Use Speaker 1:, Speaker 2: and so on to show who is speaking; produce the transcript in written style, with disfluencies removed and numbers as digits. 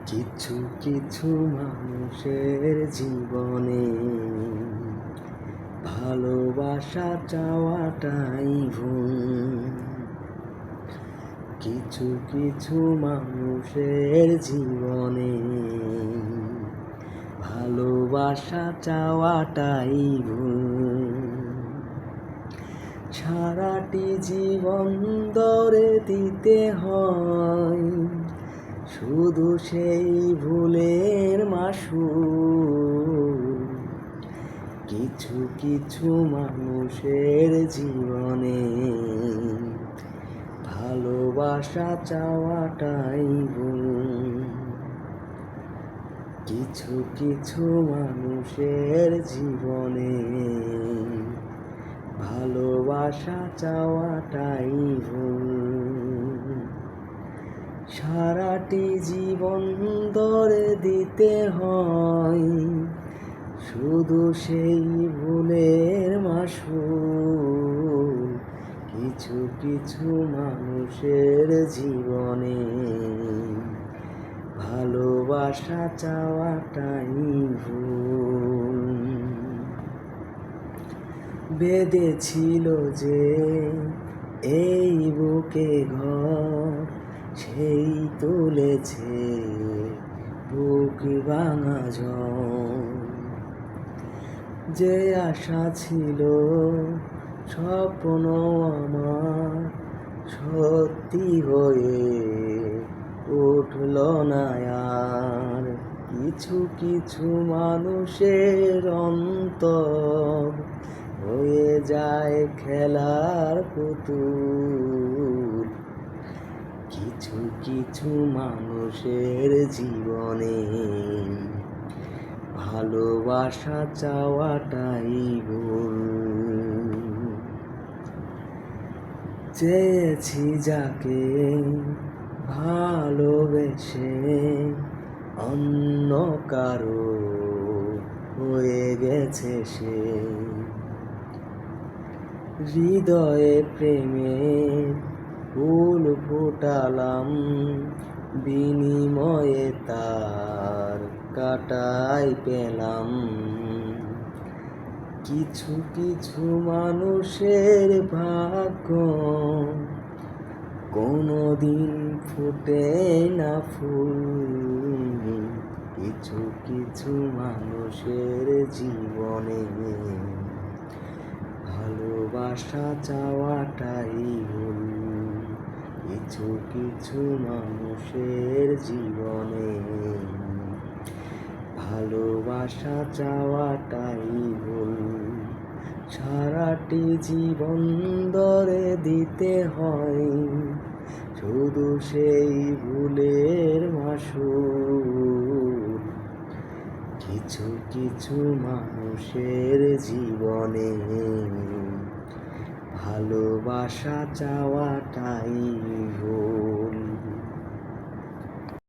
Speaker 1: কিছু কিছু মানুষের জীবনে ভালোবাসা চাওয়াটাই ভুল। কিছু কিছু মানুষের জীবনে ভালোবাসা চাওয়াটাই ভুল। সারাটি জীবন ধরে দিতে হয় শুধু সেই ভুলের মাসুল। কিছু কিছু মানুষের জীবনে ভালোবাসা চাওয়াটাই ভুল। কিছু কিছু মানুষের জীবনে ভালোবাসা চাওয়াটাই ভুল। সারাটি জীবন ধরে দিতে হয় শুধু সেই ভুলের মাসুল। কিছু কিছু মানুষের জীবনে ভালোবাসা চাওয়াটাই ভুল। বেঁধেছিল যে এই বুকে ঘর, সেই তুলেছে বুক ভাঙা ঝড়। যে আশা ছিল স্বপ্ন আমার সত্যি হয়ে উঠল না আর। কিছু কিছু মানুষের অন্তর হয়ে যায় খেলার পুতুল। কিছু কিছু মানুষের জীবনে ভালোবাসা চাওয়াটাই ভুল। চেয়েছি যাকে ভালোবেসে অন্য কারো হয়ে গেছে সে। হৃদয়ে প্রেমের ফুল ফোটালাম, বিনিময়ে তার কাটাই পেলাম। কিছু কিছু মানুষের ভাগ্য কোনোদিন ফোটে না ফুল। কিছু কিছু মানুষের জীবনে ভালোবাসা চাওয়াটাই ভুল। কিছু কিছু মানুষের জীবনে ভালোবাসা চাওয়াটাই ভুল। সারাটি জীবন ধরে দিতে হয় শুধু সেই ভুলের মাসুল। কিছু কিছু মানুষের জীবনে ভালোবাসা চাওয়াটাই ভুল।